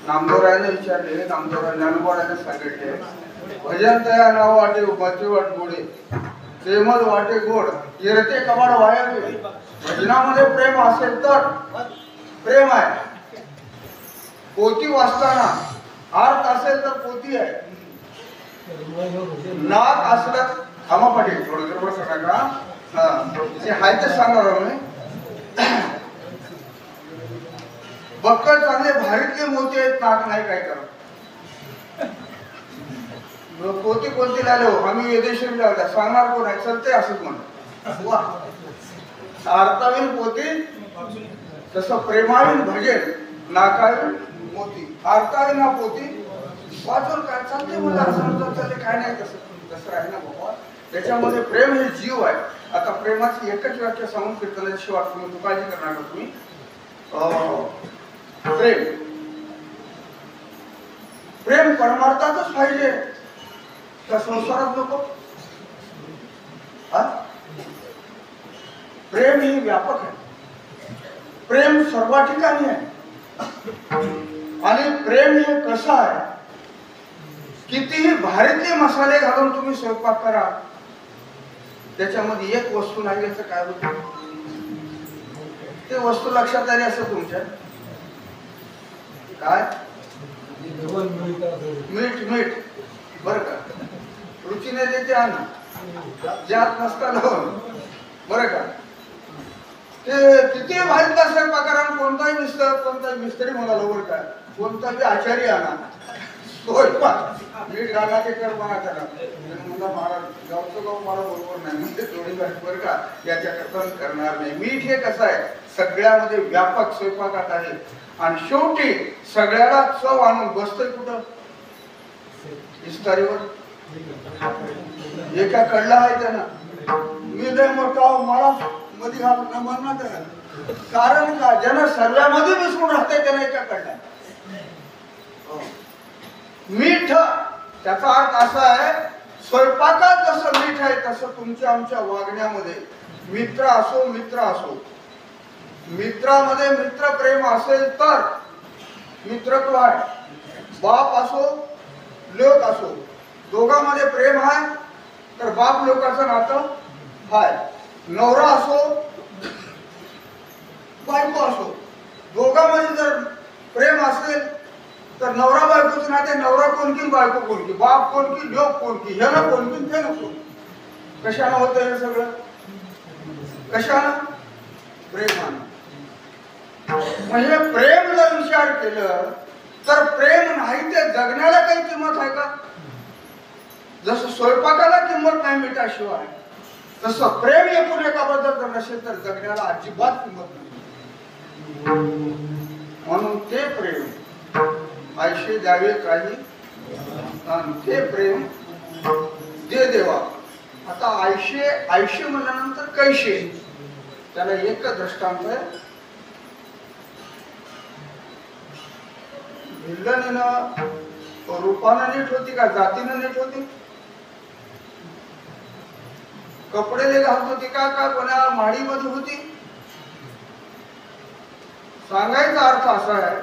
नामदेवरायाने विचारले, नामदेवराय ज्ञानोबाराने सांगितले, भजन तया नाव वाटे उपाचे वाट गोडे, प्रेमच वाटे गोड येरते कबाड वायावे. भजनामध्ये प्रेम असेल तर प्रेम आहे. पोती वाचताना अर्थ असेल तर पोती आहे. नाक असलं थांबा पाटील थोडं जर बसा का ते हाय ते सांगणार मी. बक्कळ चांगले भारीतले मोती आहेत, नाक नाही काय करा. पोती कोणती लावले हो आम्ही यदेश्वरी लावल्या सांगणार कोण आहे चलते असंच म्हणत वा. अर्थावीन पोती तसं प्रेमावीन भजन नाकावीन मोती. अर्थावीन हा पोती वाचून काय चालते मला असं चालते काय नाही तसं तसं आहे ना बाबा. त्याच्यामध्ये प्रेम हे जीव आहे. आता प्रेमाची एकच व्याख्या सांगून कीर्तनाशिवाय तुम्ही तू काळजी करणार का तुम्ही. प्रेम प्रेम परमार्थातच पाहिजे त्या संसारात नको. प्रेम ही व्यापक आहे. प्रेम सर्व ठिकाणी आहे. आणि प्रेम हे कसं आहे, कितीही भारीतले मसाले घालून तुम्ही स्वयंपाक करा त्याच्यामध्ये एक वस्तू नाही याचं काय होतं ते वस्तू लक्षात आली असं तुमच्या काय मीठ मीठ बर का रुचीने देते अन्न ज्यात नसता लावून बर का. ते किती भारीतला स्वयंपाक करा कोणताही मिस्त्री म्हणाला बर का कोणताही आचार्य आणा स्वयंपाक मीठ घाला ते कर बना करा मला महाराज गावचं गाव मला बरोबर नाही म्हणजे थोडी बरं का याच्याकरता करणार नाही. मीठ हे कसं आहे सगळ्यामध्ये व्यापक स्वयंपाकात आहे. आणि शेवटी सगळ्याला चव आणून बसतोय कुठं इस्तारीवर. एका कडला आहे त्यानं मी लय मोठा मला मध्ये घालून म्हणणार त्याला कारण का ज्यानं सर्वांमध्ये मिसळून राहते त्यानं एका कडला. मीठ त्याचा अर्थ असा आहे स्वयंपाकात जसं मीठ आहे तसं तुमच्या आमच्या वागण्यामध्ये मित्र असो मित्रामध्ये मित्र प्रेम असेल तर मित्रत्व आहे. बाप असो लोक असो दोघांमध्ये प्रेम आहे तर बाप लोकांचं नातं आहे. नवरा असो बायको असो दोघांमध्ये जर प्रेम असेल तर नवरा बायकोचं नाते, नवरा कोणकी बायको कोणकी, बाप कोणकी लोक कोणकी, ह्यानं कोणकी त्यानं कोणकी. कशानं होतं हे सगळं? कशानं? प्रेमानं. म्हणजे प्रेम जर विचार केलं तर प्रेम नाही ते जगण्याला काही किंमत आहे का? जसं स्वयंपाकाला किंमत नाही मिठाशिवाय, तसं प्रेम एकूण एकाबद्दल जर नसेल तर जगण्याला अजिबात किंमत नाही. म्हणून ते प्रेम आयशे द्यावे काही, आणि ते प्रेम दे देवा. आता आयशे आयशे म्हणल्यानंतर कैशे, त्याला एक दृष्टांत आहे. भिल्लनीनं रूपानं नीट होती का जातीनं नीट होती? कपडे घालत होती का कोणा माडीमध्ये होती? सांगायचा अर्थ असा आहे,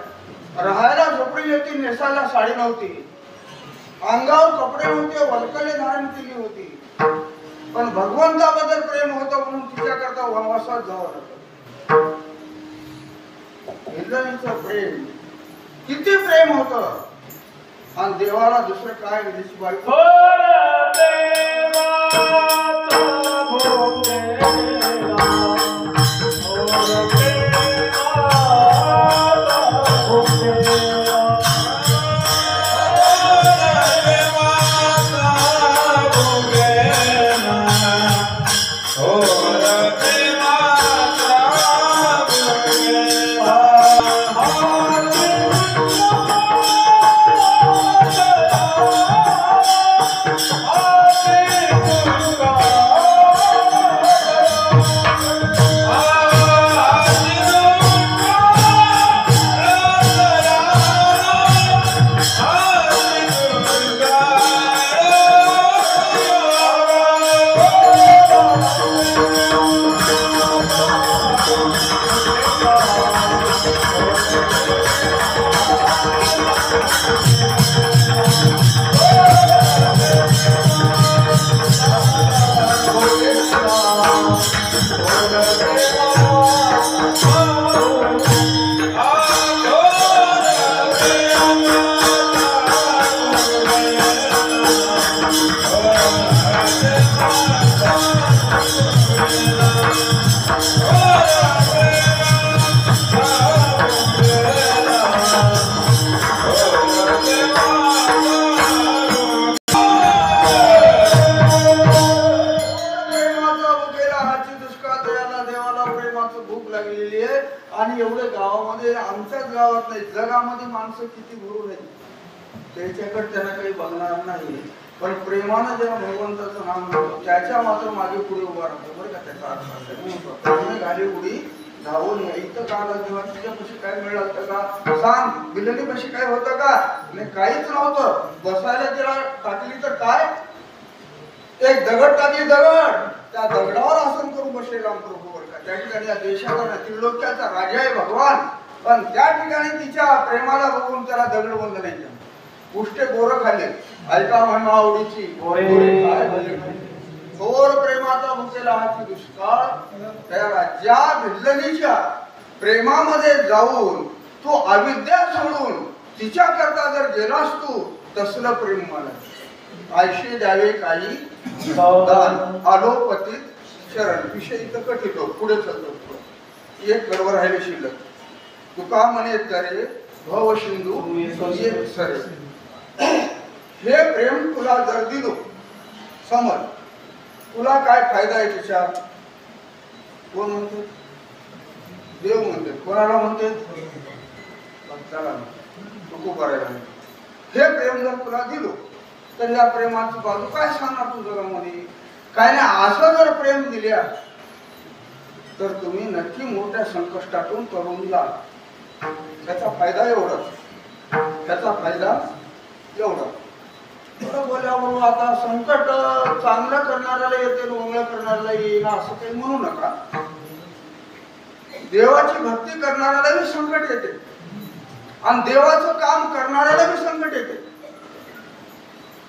राहायला झोपडी होती, नेसायला साडी नव्हती, अंगावर कपडे नव्हते, वल्कले धारण केली होती, पण भगवंताबद्दल प्रेम होतं म्हणून तिच्याकरता वनवासात जावं लागलं. भिल्लनीचं प्रेम किती प्रेम होतं, आणि देवाला दुसरं काय दिली बायको. आणि एवढे गावामध्ये, आमच्याच गावात नाही जगामध्ये माणसं किती भरून आहेत, त्याच्याकडे त्यांना काही बघणार नाही, पण प्रेमानं जेव्हा भगवंताचं नाम घेतो त्याच्या मात्र मागे पुढे उभा राहतो. बरं का? त्याचा अर्थ घाली उडी धावून इथं का तेव्हा तुझ्यापाशी काय मिळालं होतं का? सांग. बिल्लनीपाशी काय होतं का? नाही, काहीच नव्हतं. बसायला तिला टाकली तर काय, एक दगड टाकली, दगड, त्या दगडावर आसन करून बसले रामप्रभू. त्या ठिकाणी या देशाचा त्रिलोक्याचा राजा आहे भगवान, पण त्या ठिकाणी तिच्या प्रेमाला बघून त्याला दगड बनलं नाही. उष्टे गोरं खाल्ले, ऐका म्हणा आवडीची थोर प्रेमाचा भुकेला हाती दुष्काळ. त्या राज्या भिल्लनीच्या प्रेमामध्ये जाऊन तू अविद्या सोडून तिच्या करता जर गेलास तू, तसलं प्रेम मला. आयशे द्यावे काही आलोपतीत शरण. विषय इथं कठीतो, पुढे चालतो. एक गर्व राहिले शिल्लक. तुका म्हणे तरे भव सिंधू सरे. हे प्रेम तुला जर दिलो, समज तुला काय फायदा आहे त्याच्यात? कोण म्हणते? देव म्हणते. कोणाला म्हणते? भक्ताला. नको करायला. हे प्रेम जर तुला दिलो तर या प्रेमाची बाजू काय सांगणार तू जगामध्ये? काय नाही. असं जर प्रेम दिल्या तर तुम्ही नक्की मोठ्या संकष्टातून तरुण जाल. त्याचा फायदा एवढाच, त्याचा फायदा एवढा. बरं बोल्याबरोबर आता संकट चांगलं करणाऱ्याला येते, मंगळ करणाऱ्याला येईना असं काही म्हणू नका. देवाची भक्ती करणाऱ्याला बी संकट येते आणि देवाचं काम करणाऱ्याला बी संकट येते.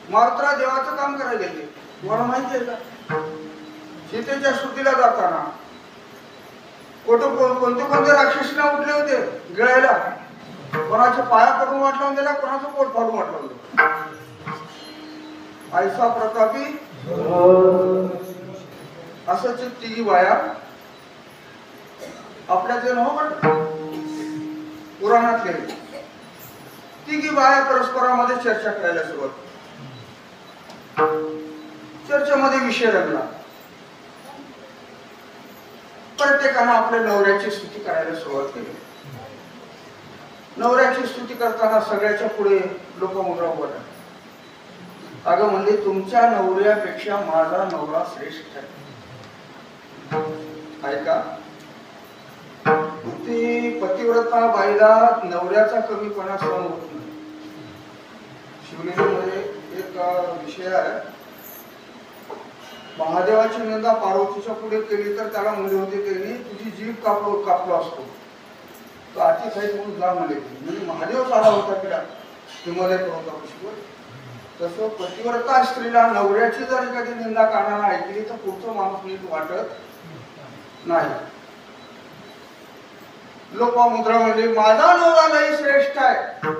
मात्रा देवाचं काम करायला गेले. तुम्हाला माहिती आहे का? सीतेच्या स्तुतीला जाताना कोणते कोणते राक्षसना उठले होते गिळायला? कोणाच्या पाया पडून वाटलं दिला, कोणाचं पोट फाडून वाटलं दिलं. ऐसा प्रतापी असंच तिघी बाया आपल्या जे नाव पुराणातले तिघी बाया परस्परांमध्ये चर्चा करायला सुरुवात. चर्चेमध्ये विषय रंगला. प्रत्येकानं आपल्या नवऱ्याची स्तुती करायला सुरुवात केली. नवऱ्याची स्तुती करताना सगळ्याच्या पुढे लोकमुद्रा बोलला. अगं म्हणजे तुमच्या नवऱ्यापेक्षा माझा नवरा श्रेष्ठ आहे. ऐका, ती पतिव्रता बाईला नवऱ्याचा कमीपणा सहन होत नाही. शिवनेरीमध्ये एक विषय आहे. महादेवाची निंदा पार्वतीच्या पुढे केली तर त्याला म्हणले होते त्यांनी तुझी जीभ कापलो असतो. तो आती साईड म्हणून जा म्हणले. म्हणजे महादेव सारा होता तिला हिमालय पर्वता पुष्कळ. तसं पतिव्रता स्त्रीला नवऱ्याची जर एखादी निंदा कानाला ऐकली तर पुढचं माणूस नीट वाटत नाही. लोकमुद्रा म्हणजे माझा नवरा लई श्रेष्ठ आहे.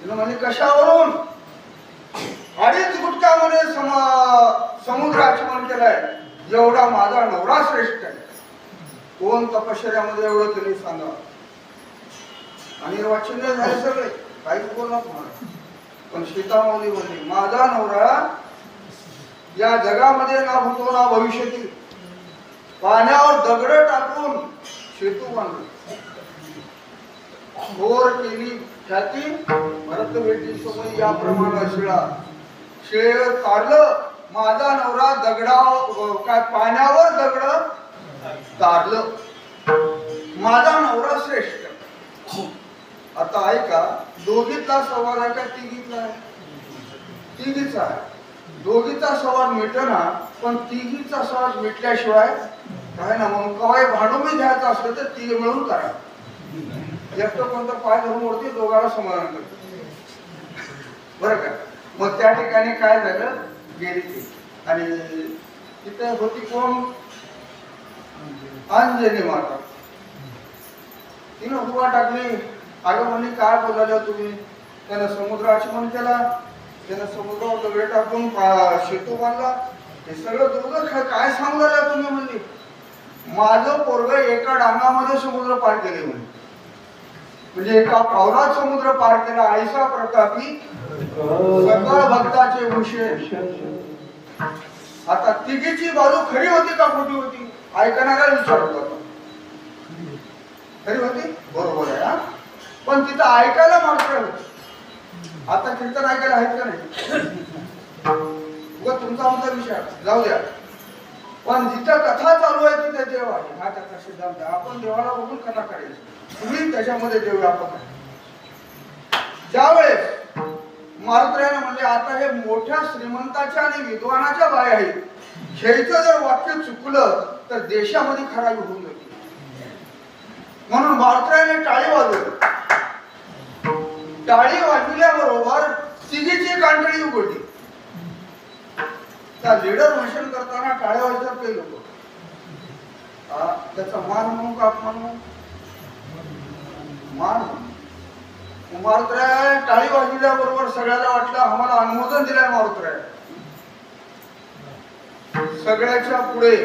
म्हणजे कशावरून? अडीच गुटक्यामध्ये समुद्राची मन केलाय एवढा माझा नवरा श्रेष्ठ आहे. कोण तपश्चर्यामध्ये एवढं केले सांगा. आणि वाचन झाले सगळे, काहीच बोलणार तुम्हाला. पण सीतामाऊली म्हणली माझा नवरा या जगामध्ये ना भूतो ना भविष्यातील पाण्यावर दगड टाकून सेतू बांधला. घोर केली ख्याती भरत भेटी सोमई या प्रमाणात शिळे तारलं. माझा नवरा दगडावर काय पाण्यावर दगड तारलं. माझा नवरा श्रेष्ठ. आता ऐका, दोघीतला संवाद आहे का तिघीतला आहे? तिघीचा आहे. दोघीचा संवाद मिटना, पण तिघीचा संवाद मिटल्याशिवाय काय ना. मग कवाय भांडून घ्यायचं असलं तर तिघे मिळून करा. एकटं कोणतं पाय धरून वरती दोघांना समाधान करतो बरं का. मग त्या ठिकाणी काय झालं, गेली ती. आणि तिथे होती कोण? अंजनी माता. तिनं हुवा टाकली. अगं म्हणे काय बोलायला तुम्ही? त्यानं समुद्राची मन केला. त्यानं समुद्रावर दगड टाकून सेतू बांधला. हे सगळं दोघं काय सांगू लागला तुम्ही? म्हणली माझं पोरग एका डांगामध्ये समुद्र पार केले म्हणे. म्हणजे एका पावलात समुद्र पार केला. ऐसा प्रतापी सकळ भक्ताचे भूषण. आता तिघीची बाजू खरी होती का खोटी होती? ऐकणारा विचारत होता. खरी होती, बरोबर आहे. पण तिथं ऐकायला मात्र होत. आता कीर्तन ऐकायला आहेत का नाही? तुमचा आमचा विचार जाऊ द्या. पण जिथं कथा चालू आहे तिथे देव आहे. हा त्याचा सिद्धांत. आपण देवाला बघून कथा करायची. तुम्ही त्याच्यामध्ये देव व्यापक आहे. ज्यावेळेस मारुतीने म्हणजे आता हे मोठ्या श्रीमंताच्या आणि विद्वानाच्या बाय आहेत, ह्याचं जर वाक्य चुकलं तर देशामध्ये खराबी होऊन जाते. म्हणून मारुतीने टाळी वाजवली. टाळी वाजविल्याबरोबर तिघीची कांटळी उघडली. त्या लीडर भाषण करताना टाळ्या वाजतात काही लोक. त्याचा मान म्हणून का अपमान म्हणून? मान. मारुतीने टाळी वाजविल्याबरोबर सगळ्याला वाटलं आम्हाला अनुमोदन दिलंय मारुतीने. सगळ्याच्या पुढे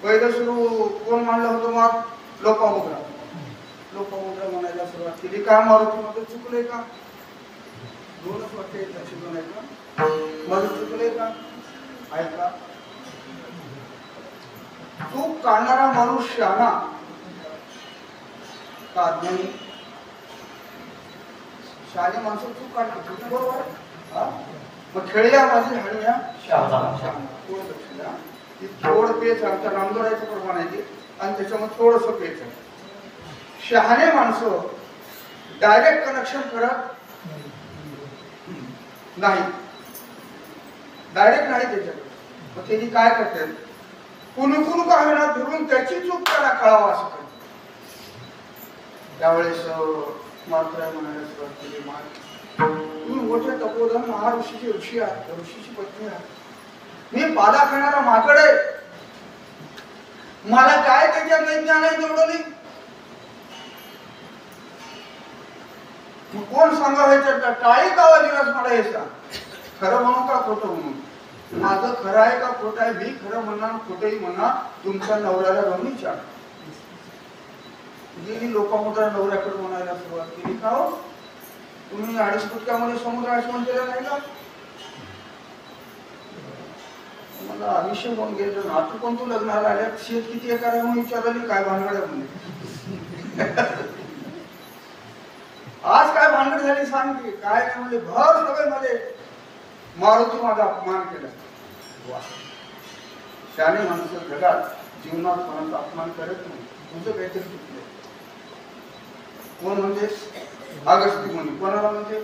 पहिलं सुरू कोण मांडलं होतं? मग लोकमुद्रा. लोकमुद्रा म्हणायला सुरुवात केली. काय मारुती मध्ये चुकले का? दोनच वाक्य लक्षात नाही का? मध्ये चुकले का? ऐका, चूक काढणारा माणूस शहाणा का नाही? शहाणी माणसं चूक काढतात बरोबर. मग खेळ्या माझी हाणीया थोड पेच आमच्या नांदोरायचं प्रमाण आहे आणि त्याच्यामध्ये थोडस पेच आहे. शहाणे माणसं डायरेक्ट कनेक्शन करत नाही. डायरेक्ट नाही त्याच्याकडे. मग त्यांनी काय करतात? कुणकुण का होईना धरून त्याची चूक त्याला कळावा असं करतात. त्यावेळेस मात्र म्हणायला सुरुवात केली. तुम्ही मोठे तपोधन महाऋषीचे ऋषी आहात, ऋषीची पत्नी आहात. मी पाला खाणारा माकड आहे. मला काय त्याच्यात ज्ञान आहे तेवढं नाही. कोण सांगा ह्याच्यात टाळी का वाजविलास मला हे सांग. खरं म्हणू का खोटं म्हणू? माझं खरं आहे का खोटं आहे? मी खरं म्हणणार खोटंही म्हणणार. तुमच्या नवऱ्याला जाऊन विचार. गेली लोकांमोठ्या नवऱ्याकडे म्हणायला सुरुवात केली. का हो तुम्ही 2.5 फुटक्यामध्ये समुद्र आचमन केलं नाही का? मला आयुष्य होऊन गेलं. आता कोण तू लग्नाला आल्या शेत किती एकर आहे म्हणून विचारली. काय भानगड आहे म्हणजे आज काय भानगड झाली सांग की. काय नाही म्हणजे भर सगळे मध्ये मारुती माझा अपमान केला. शाने माणसं जगात जीवनात कोणाचा अपमान करत नाही. तुझं काहीतरी चुकलं. कोण म्हणजे अगस्ती म्हणे. कोणाला म्हणजे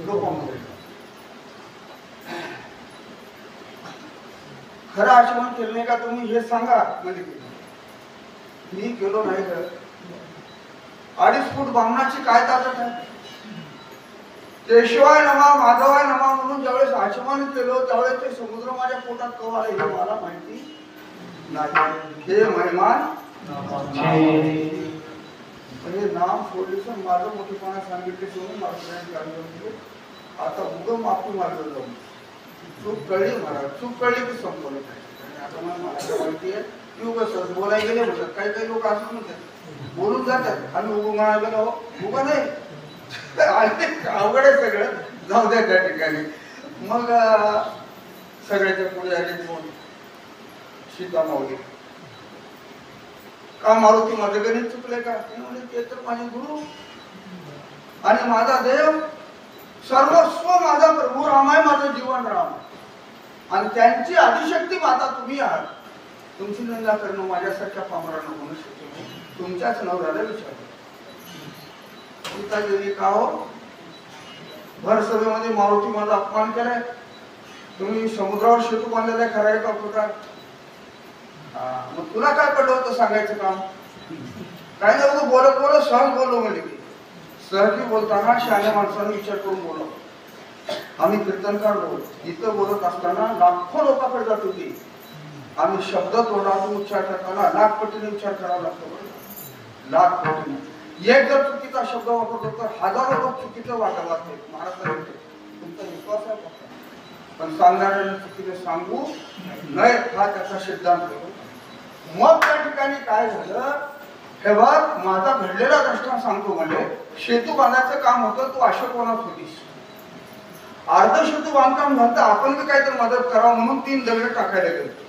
लोकांमध्ये. खरं आचमन केलं नाही का तुम्ही हे सांगा. म्हणजे मी केलो नाही तर 2.5 फूट बामणाची काय ताकद आहे? केशवाय नमा माधवाय नमा म्हणून ज्यावेळेस आचमन केलं त्यावेळेस ते समुद्र माझ्या पोटात कवा आले हे मला माहिती नाही. हे महिमान म्हणजे नाम सोडले माझं मोठेपणा सांगितले सोडून मला आता उगम माफी मारलं जाऊन. चूक कळली मला. चूक कळली की संपवलं. आता मला माहिती आहे की उगं बोलायला गेले म्हणतात. काही काही लोक असं म्हणतात बोलून जातात आणि उगं म्हणायला गेलो उगं नाही अवघड आहे सगळं. जाऊ द्या त्या ठिकाणी. मग सगळ्याच्या पुढे आले कोण? सीता माऊली. का मारुती माझं गणित चुकले का? ते तर माझे गुरु आणि माझा देव सर्वस्व माझा प्रभू राम आहे. माझं जीवन राम आणि त्यांची आदिशक्ती माता तुम्ही आहात. तुमची निंदा करणं माझ्यासारख्या पामरांना म्हणू शकतो. तुमच्याच नवऱ्याला विचारलं. सीता गेली का हो? भर सभेमध्ये मारुती माझा अपमान केलाय. तुम्ही समुद्रावर सेतू बांधलेला खरं आहे का खोटा? मग तुला काय पडलं होतं सांगायचं काम? काय नाही बोलत बोलत सहज बोललो. म्हणजे सहजी बोलताना शहाण्या माणसाने विचार करून बोललो. आम्ही कीर्तनकार लोक इथं बोलत असताना लाखो लोकांकडे जात होती. आम्ही शब्द तोंडातून उच्चार करताना लाख पटीने उच्चार करावा लागतो. लाख पटीने. एक जर चुकीचा शब्द वापरतो तर हजारो लोक चुकीचं वागते. महाराष्ट्रात तुमचा विश्वास आहे फक्त. पण सांगणाऱ्याने चुकीने सांगू नये हा त्याचा सिद्धांत. मग त्या ठिकाणी काय झालं? हे बघ माझा घडलेला दृष्टांत सांगतो. म्हणजे सेतू बांधायचं काम होतं. तू अशोकवनात होतीस. अर्ध सेतू बांधकाम झालं. आपण बी काहीतरी मदत करावं म्हणून 3 दगड टाकायला गेलो.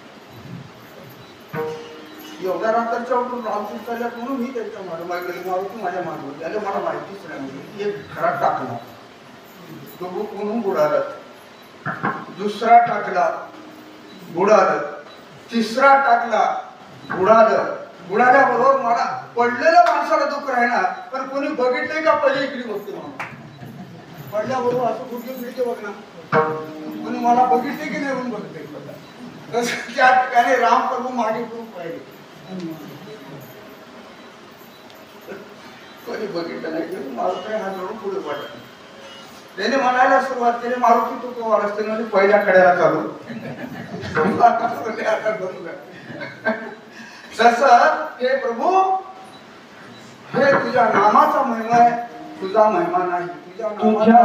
एवढ्या रात्रीच्या उठून रामपूर चालल्यात म्हणून मी त्यांच्या मारुती माझ्या मागवली. त्याला मला माहितीच नाही. एक घरात टाकला तो म्हणून बुडाला. दुसरा टाकला बुडालं. तिसरा टाकला बुडालं. बुडाल्याबरोबर मला पडलेल्या माणसाला दुःख राहणार. पण कोणी बघितले का पहिले इकडे बघते म्हणून पडल्याबरोबर असं गुडघे फिरते बघणार. कोणी मला बघितले की नाही म्हणून बघते. तसं त्या ठिकाणी राम प्रभू मागे करून पाहिले. कोणी बघितलं नाही. मारुती हा जोडून पुढे पडला. त्याने म्हणायला सुरुवात केली मारुती तू तो वाढते म्हणजे पहिल्या कड्याला चालू. तसं हे प्रभू हे तुझ्या नामाचा महिमा आहे. तुझा महिमा नाही. तुझ्या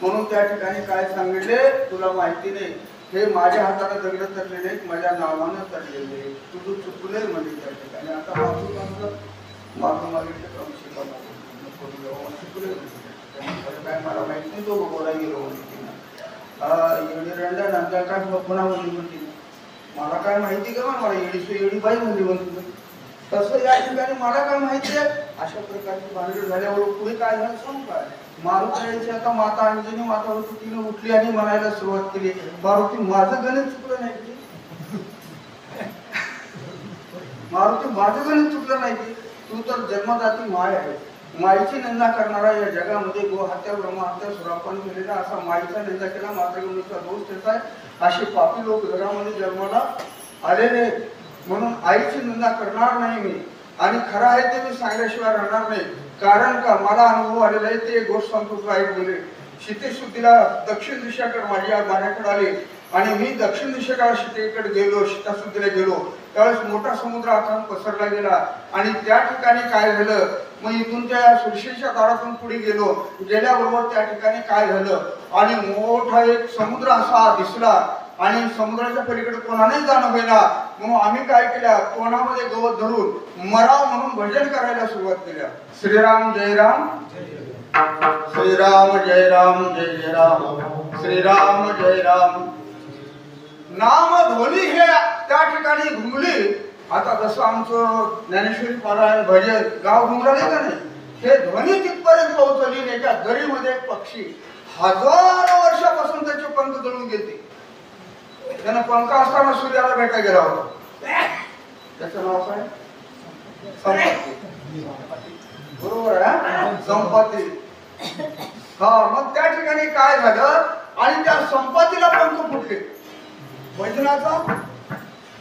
म्हणून त्या ठिकाणी काय सांगितले तुला माहिती नाही. हे माझ्या हाताने दगड तरले नाहीत. माझ्या नावानं तरलेले. तुझं चुकले म्हणजे त्या ठिकाणी. आता मागं मागितलं काम काय मला माहित नाही. तो बोलायला गेलो एवढी रंड्या नंतर काय पुन्हा म्हणते मला काय माहिती का? मला एडी बाई म्हणली. तसं या ठिकाणी मला काय माहिती आहे. अशा प्रकारची भांडण झाल्यावर पुढे काय झालं सांगू काय? मारुती आता माता अंजनी माता होती. तिने उठली आणि म्हणायला सुरुवात केली मारुती माझं गणित चुकलं नाही की? मारुती माझं गणित चुकलं नाही की? तू तर जन्मदाती माय आहे. माईची निंदा करणारा या जगामध्ये गोहत्या ब्रह्महत्या सुरापान केलेला असा माईचा निंदा केला मातृभूमीचा दोष त्याचा आहे. असे पापी लोक जगामध्ये जन्माला आलेले म्हणून आईची निंदा करणार नाही मी. आणि खरं आहे ते मी सांगल्याशिवाय राहणार नाही. कारण का मला अनुभव आलेला आहे. ते एक गोष्ट सांगतो तुला ऐक बोले. शीतेशुद्धीला दक्षिण दिशेकडे माझ्याकडे आले आणि मी दक्षिण दिशेकडे शीतेकडे गेलो, शीताशुद्धीला गेलो. त्यावेळेस मोठा समुद्र आता पसरला गेला आणि त्या ठिकाणी काय झालं, मग इथून त्या सुरक्षेच्या दारातून पुढे गेल्याबरोबर त्या ठिकाणी काय झालं आणि मोठा एक समुद्र असा दिसला आणि समुद्राच्या पलीकडे कोणाने जाणं होईना. म्हणून आम्ही काय केल्या, कोणामध्ये गवत धरून मराव म्हणून भजन करायला सुरुवात केल्या. श्रीराम जय राम, श्रीराम जय राम, जय जय राम, श्रीराम जय राम. नाम ध्वनी हे त्या ठिकाणी घुमली. आता जसं आमचं ज्ञानेश्वरी पारायण भजन गाव घुमराले का नाही, हे ध्वनी तिथपर्यंत पोहोचली. एका दरीमध्ये एक पक्षी हजारो वर्षापासून त्याचे पंख जळून गेले. त्यानं पंख असताना सूर्याला भेटा गेला होता. त्याचं नाव काय? संपत्ती. बरोबर आहे, संपत्ती. हा, मग त्या ठिकाणी काय झालं आणि त्या संपत्तीला पंख फुटले. वैजनाचा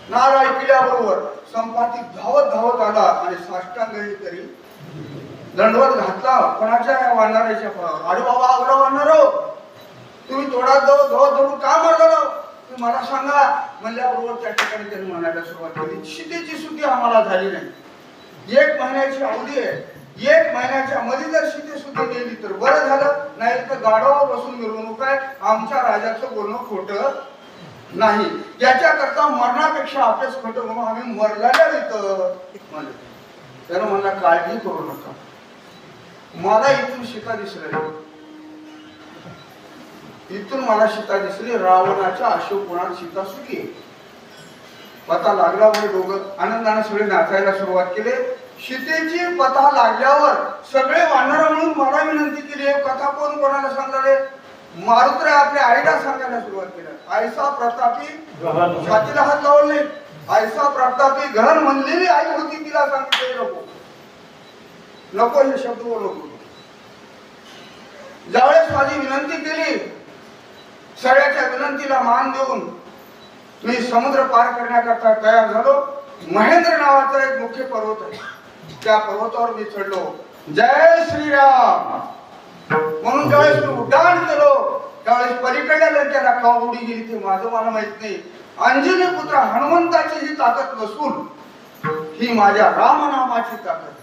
नार ऐकल्याबरोबर संपाती धावत धावत आला आणि साष्टांग तरी दंडवत घातला. कोणाच्या वानराच्या फळावर. अरे बाबा अग्र वानर, तुम्ही तोडात धावत धरून का मारला, तुम्ही मला सांगा म्हणल्याबरोबर त्या ठिकाणी त्यांनी म्हणायला सुरुवात केली, शीतेची सुद्धी आम्हाला झाली नाही. 1 महिन्याची अवधी आहे. 1 महिन्याच्या मध्ये जर शीते सुद्धी गेली तर बरं झालं, नाही तर गाढवावर बसून मिरवणूक आहे. आमच्या राजाचं बोलणं खोटं नाही. याच्याकरता मरणापेक्षा अभ्यास खोटं म्हणून आम्ही मरलेल्या इथं म्हणलं. त्यानं म्हणला काळजी करू नका, मला इथून सीता दिसली, इथून मला सीता दिसली. रावणाच्या अशोकवनात सीता सुखी आहे. पता लागला म्हणजे दोघं आनंदाने सगळे नाचायला सुरुवात केली. सीतेची पता लागल्यावर सगळे वानर म्हणून मला विनंती केली. कथा कोण कोणाला सांगणारे? मारुत्र आपल्या आईला सांगायला सुरुवात केली. आईसा प्रतापी छातीला हात लावले. आईसा प्रतापी घर म्हणलेली आई होती, तिला सांगितले नको नको हे शब्द बोलू. ज्यावेळेस माझी विनंती केली, सगळ्याच्या विनंतीला मान देऊन मी समुद्र पार करण्याकरता तयार झालो. महेंद्र नावाचा एक मुख्य पर्वत आहे, त्या पर्वतावर मी चढलो. जय श्रीराम म्हणून ज्यावेळेस मी उड्डाण केलो, त्यावेळेस पलीकडल्या लंकेला का उडी गेली ते माझं मला माहित नाही. अंजनी पुत्र हनुमंताची ही ताकद नसून ही माझ्या रामनामाची ताकद.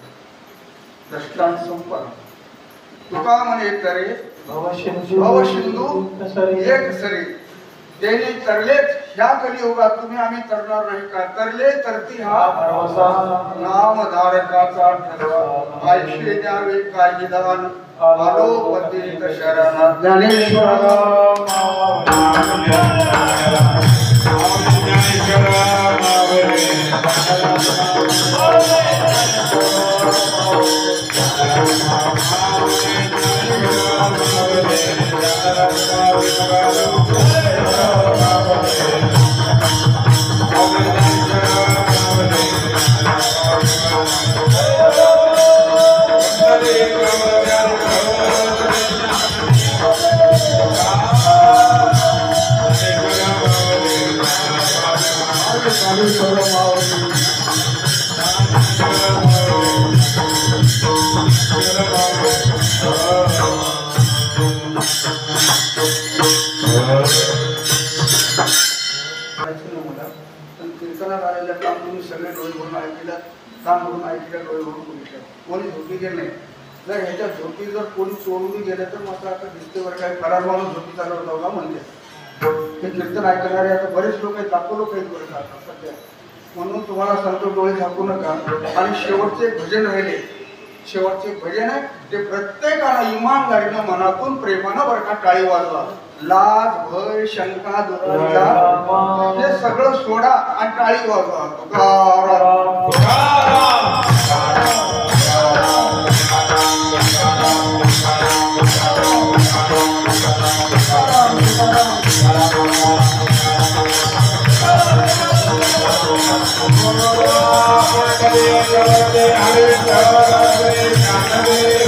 दृष्टांत संपला. तुका म्हणे तरे भवसिंधू एक सरी. त्यांनी तरलेच ह्या कलियुगात, तुम्ही आम्ही तरणार नाही का? तरले तरती हा नामधारकाचा ठरवा. आयुष्य द्यावे काळजीदान आलो पतित शरण. ज्ञानेश्वर कोणी झोपी गेले. जर ह्याच्या झोपी जर कोणी चोरून गेले तर मात्र आता दिसते बरं काय करार माणूस झोपी चालवला म्हणते. हे कीर्तन ऐकणारे आता बरेच लोक आहेत, लाखो लोक आहेत बरं का सध्या. म्हणून तुम्हाला सांगतो, डोळे झाकू नका. आणि शेवटचे भजन राहिले, शेवटचे भजन आहे ते प्रत्येकाला इमानदारीनं मनातून प्रेमानं बरं का टाळी वाजवा. लाज भय शंका दुर्लक्षा हे सगळं सोडा आणि टाळी वाजवा. तुकाराम हरे